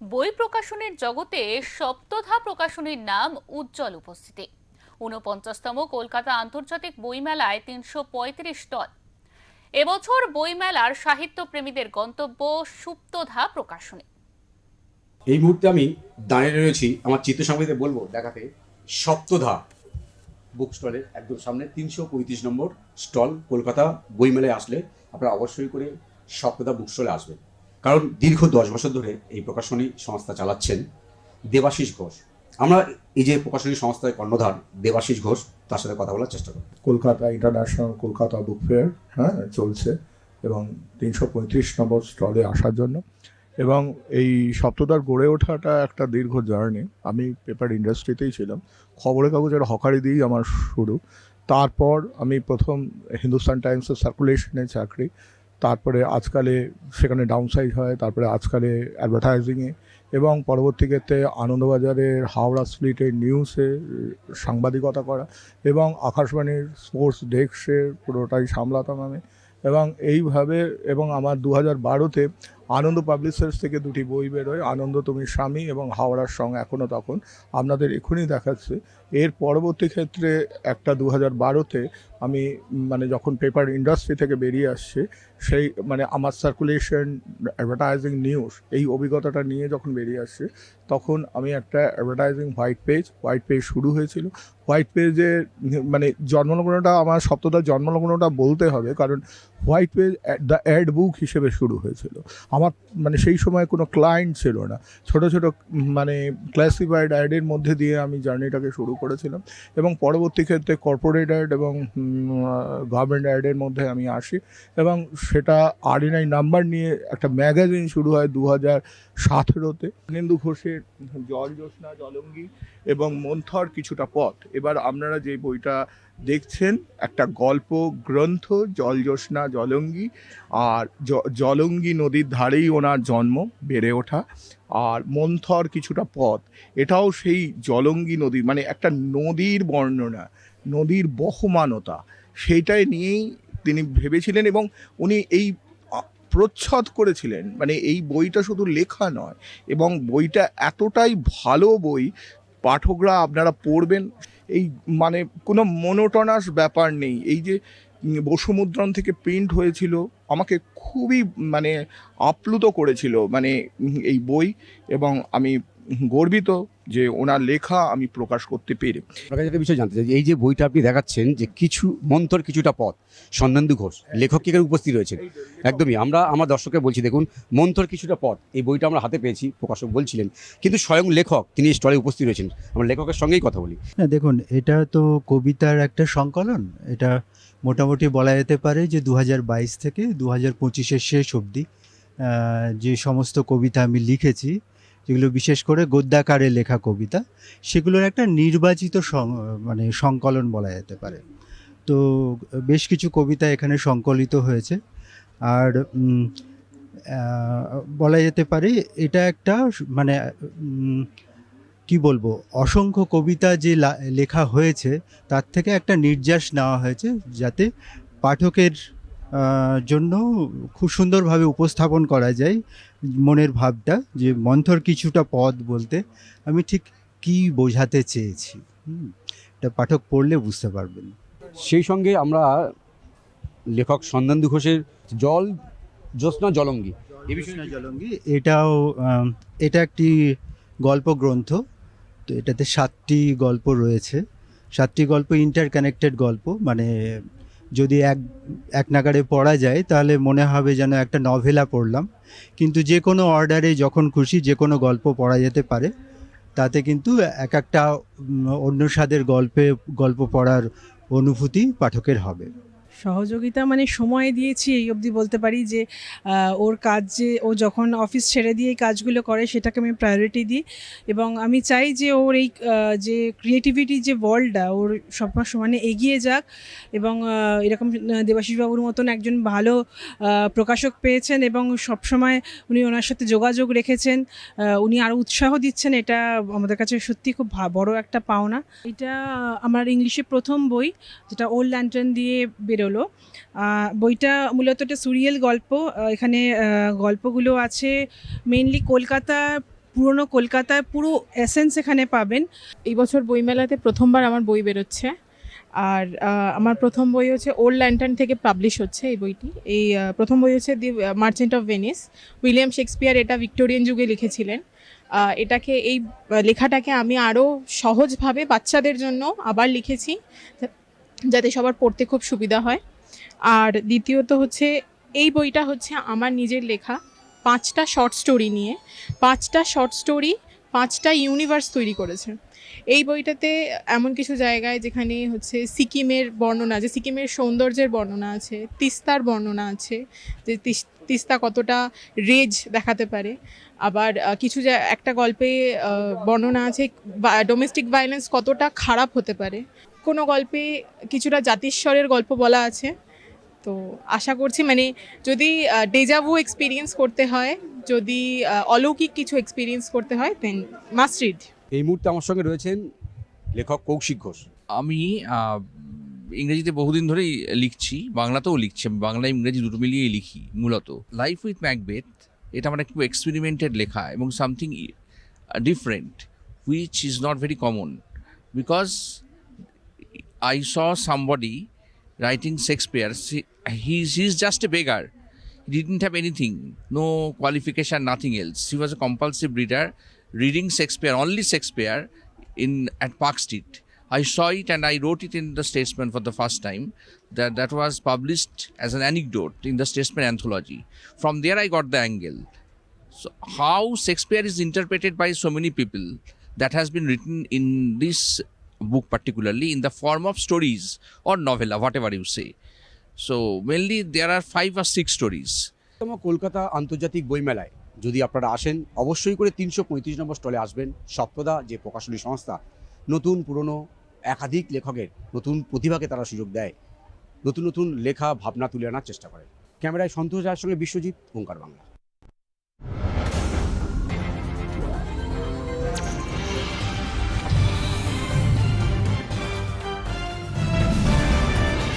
বই প্রকাশনের জগতে সপ্তধা প্রকাশনীর নাম উজ্জ্বল উপস্থিতি। ৪৯তম কলকাতা আন্তর্জাতিক বইমেলায় ৩৩৫ স্টল। এবছর বইমেলার সাহিত্য প্রেমীদের গন্তব্য সুপ্তধা প্রকাশনী। এই মুহূর্তে আমি দাঁড়িয়ে রয়েছি আমার চিত্রসামগ্রীতে বলবো দেখাতে সপ্তধা বুক স্টলের একদম সামনে ৩৩৫ নম্বর স্টল। কলকাতা বইমেলায় আসলে আপনারা অবশ্যই করে সপ্তধা বুক স্টলে আসবেন, কারণ দীর্ঘ ১০ বছর ধরে এই প্রকাশনী সংস্থা চালাচ্ছেন দেবাশিস ঘোষ। আমরা এই যে প্রকাশনী সংস্থার কর্ণধার দেবাশিস ঘোষ, তার সাথে কথা বলার চেষ্টা করব। Kolkata international Kolkata book fair চলছে এবং ৩৩৫ নম্বর স্টলে আসার জন্য। এবং এই সপ্তধার গড়ে ওঠাটা একটা দীর্ঘ জার্নি। আমি পেপার ইন্ডাস্ট্রিতেই ছিলাম, খবরের কাগজের হকারি দিয়েই আমার শুরু। তারপর আমি প্রথম হিন্দুস্তান টাইমসের সার্কুলেশনে চাকরি, তারপরে আজকালে সেখানে ডাউনসাইজ হয়, তারপরে আজকালে অ্যাডভার্টাইজিংয়ে, এবং পরবর্তী ক্ষেত্রে আনন্দবাজারের হাওড়া স্প্লিটের নিউজে সাংবাদিকতা করা, এবং আকাশবাণীর স্পোর্টস ডেস্কের পুরোটাই সামলাতাম আমি। এবং এইভাবে এবং আমার ২০১২-তে আনন্দ পাবলিশার্স থেকে দুটি বই বেরোয়, আনন্দ তুমি স্বামী এবং হাওড়ার সঙ্গে এখনও তখন, আপনাদের এখনই দেখাচ্ছে। এর পরবর্তী ক্ষেত্রে একটা ২০১২-তে আমি যখন পেপার ইন্ডাস্ট্রি থেকে বেরিয়ে আসছে, সেই আমার সার্কুলেশন, অ্যাডভার্টাইজিং, নিউজ, এই অভিজ্ঞতাটা নিয়ে যখন বেরিয়ে আসছে, তখন আমি একটা অ্যাডভার্টাইজিং হোয়াইট পেজ শুরু হয়েছিল। হোয়াইট পেজের জন্মলগ্নটা, আমার সপ্তধার জন্মলগ্নটা বলতে হবে, কারণ হোয়াইট পেজ দ্য অ্যাড বুক হিসেবে শুরু হয়েছিল। আমার সেই সময় কোনো ক্লায়েন্ট ছিল না, ছোটো ছোটো ক্লাসিফাইড অ্যাডের মধ্যে দিয়ে আমি জার্নিটাকে শুরু করেছিলাম, এবং পরবর্তী ক্ষেত্রে কর্পোরেট অ্যাড এবং গভর্নমেন্ট অ্যাডের মধ্যে আমি আসি, এবং সেটা R&I নাম্বার নিয়ে একটা ম্যাগাজিন শুরু হয় 2017-তে। অনিন্দু ঘোষের জল জ্যোৎস্না জলঙ্গি এবং মন্থর কিছুটা পথ। এবার আপনারা যে বইটা দেখছেন একটা গল্প গ্রন্থ, জল জ্যোৎস্না জলঙ্গি, আর জলঙ্গি নদীর ধারেই ওনার জন্ম, বেড়ে ওঠা। আর মন্থর কিছুটা পথ, এটাও সেই জলঙ্গি নদী, একটা নদীর বর্ণনা, নদীর বহমানতা, সেইটাই নিয়েই তিনি ভেবেছিলেন, এবং উনি এই প্রচ্ছদ করেছিলেন। এই বইটা শুধু লেখা নয়, এবং বইটা এতটাই ভালো বই, পাঠকরা আপনারা পড়বেন, এই কোনো মনোটনাস ব্যাপার নেই। এই যে বসুমুদ্রণ থেকে প্রিন্ট হয়েছিল, আমাকে খুবই আপ্লুত করেছিল এই বই, এবং আমি গর্বিত যে ওনার লেখা আমি প্রকাশ করতে পেরে। আপনার কাছে একটা বিষয় জানতে চাই, এই যে বইটা আপনি দেখাচ্ছেন যে মন্থর কিছুটা পথ, স্বর্ণেন্দু ঘোষ লেখক কি এখানে উপস্থিত রয়েছেন? একদমই, আমরা আমার দর্শককে বলছি, দেখুন মন্থর কিছুটা পথ, এই বইটা আমরা হাতে পেয়েছি, প্রকাশক বলছিলেন, কিন্তু স্বয়ং লেখক তিনি স্টলে উপস্থিত রয়েছেন। আমরা লেখকের সঙ্গেই কথা বলি। হ্যাঁ, দেখুন, এটা তো কবিতার একটা সংকলন। এটা মোটামুটি বলা যেতে পারে যে 2022 থেকে 2025-এর শেষ অবধি যে সমস্ত কবিতা আমি লিখেছি, যেগুলো বিশেষ করে গদ্যাকারে লেখা কবিতা, সেগুলোর একটা নির্বাচিত সংকলন বলা যেতে পারে। তো বেশ কিছু কবিতা এখানে সংকলিত হয়েছে, আর বলা যেতে পারে এটা একটা কি বলবো, অসংখ্য কবিতা যে লেখা হয়েছে তার থেকে একটা নির্যাস নেওয়া হয়েছে, যাতে পাঠকের জন্য খুব সুন্দরভাবে উপস্থাপন করা যায় মনের ভাবটা, যে মন্থর কিছুটা পথ বলতে আমি ঠিক কি বোঝাতে চেয়েছি। এটা পাঠক পড়লে বুঝতে পারবেন। সেই সঙ্গে আমরা লেখক স্বর্ণেন্দু ঘোষের জল জ্যোৎস্না জলঙ্গি, জলঙ্গি, এটা একটি গল্প গ্রন্থ। তো এটাতে 7টি গল্প রয়েছে, 7টি গল্প ইন্টারকানেক্টেড গল্প। যদি এক নাগাড়ে পড়া যায় তাহলে মনে হবে যেন একটা নভেলা পড়লাম, কিন্তু যে কোনো অর্ডারে যখন খুশি যে কোনো গল্প পড়া যেতে পারে। তাতে কিন্তু এক একটা অন্য স্বাদের গল্প পড়ার অনুভূতি পাঠকের হবে। সহযোগিতা সময় দিয়েছি এই অবধি বলতে পারি, যে ওর কাজ, যে ও যখন অফিস ছেড়ে দিয়ে এই কাজগুলো করে সেটাকে আমি প্রায়োরিটি দিই, এবং আমি চাই যে ওর এই যে ক্রিয়েটিভিটি যে ওয়ার্ল্ডটা ওর সমানে এগিয়ে যাক, এবং এরকম দেবাশিসবাবুর মতন একজন ভালো প্রকাশক পেয়েছেন, এবং সবসময় উনি ওনার সাথে যোগাযোগ রেখেছেন, উনি আরও উৎসাহ দিচ্ছেন। এটা আমাদের কাছে সত্যি খুব বড় একটা পাওনা। এটা আমার ইংলিশে প্রথম বই, যেটা ওল্ড ল্যান্টার্ন দিয়ে বেরোলো। বইটা মূলত একটা সিরিয়াল গল্প। এখানে গল্পগুলো আছে মেইনলি কলকাতা পুরনো কলকাতায় পুরো এসেন্স এখানে পাবেন। এই বছর বইমেলাতে প্রথমবার আমার বই বেরোচ্ছে। আর আমার প্রথম বই হচ্ছে ওল্ড ল্যান্টার্ন থেকে পাবলিশ হচ্ছে এই বইটি। এই প্রথম বই হচ্ছে the merchant of Venice. William Shakespeare এটা ভিক্টোরিয়ান যুগে লিখেছিলেন। এটাকে এই লেখাটাকে আমি আরও সহজভাবে বাচ্চাদের জন্য আবার লিখেছি, যাতে সবার পড়তে খুব সুবিধা হয়। আর দ্বিতীয়ত হচ্ছে এই বইটা হচ্ছে আমার নিজের লেখা 5টা শর্ট স্টোরি নিয়ে। 5টা শর্ট স্টোরি 5টা ইউনিভার্স তৈরি করেছে। এই বইটাতে এমন কিছু জায়গায় যেখানে হচ্ছে সিকিমের বর্ণনা আছে, সিকিমের সৌন্দর্যের বর্ণনা আছে, তিস্তার বর্ণনা আছে, যে তিস্তা কতটা রেজ দেখাতে পারে। আবার একটা গল্পে বর্ণনা আছে ডোমেস্টিক ভায়োলেন্স কতটা খারাপ হতে পারে। কোনো গল্পে কিছুটা জাতিস্বরের গল্প বলা আছে। তো আশা করছি মানে যদি ডেজাভু এক্সপিরিয়েন্স করতে হয়, যদি অলৌকিক কিছু এক্সপিরিয়েন্স করতে হয়, দেন মাস্ট রিড। এই মুহূর্তে আমার সঙ্গে রয়েছেন লেখক কৌশিক ঘোষ। আমি ইংরেজিতে বহুদিন ধরেই লিখছি, বাংলাতেও লিখছি। আমি বাংলা ইংরেজি দুটো মিলিয়েই লিখি মূলত। লাইফ উইথ ম্যাকবেথ এটা আমার একটু এক্সপেরিমেন্টেড লেখা এবং something different which is not very common, because I saw somebody writing Shakespeare. He's just a beggar. He didn't have anything, no qualification, nothing else. He was a compulsive reader, reading Shakespeare, only Shakespeare, at Park Street. I saw it and I wrote it in the Statesman for the first time. That was published as an anecdote in the Statesman anthology. From there I got the angle. So how Shakespeare is interpreted by so many people, that has been written in this book, particularly in the form of stories or novella, whatever you say. So mainly there are 5 or 6 stories. Kolkata আন্তর্জাতিক বইমেলায় যদি আপনারা আসেন, অবশ্যই করে 335 নম্বর স্টলে আসবেন। সপ্তদা যে প্রকাশনী সংস্থা নতুন পুরনো একাধিক লেখকের নতুন প্রতিভাকে তারা সুযোগ দেয়, নতুন নতুন লেখা ভাবনা তুলে আনার চেষ্টা করে। ক্যামেরায় সন্তোষ রায়ের সঙ্গে বিশ্বজিৎ, ওঙ্কার বাংলা।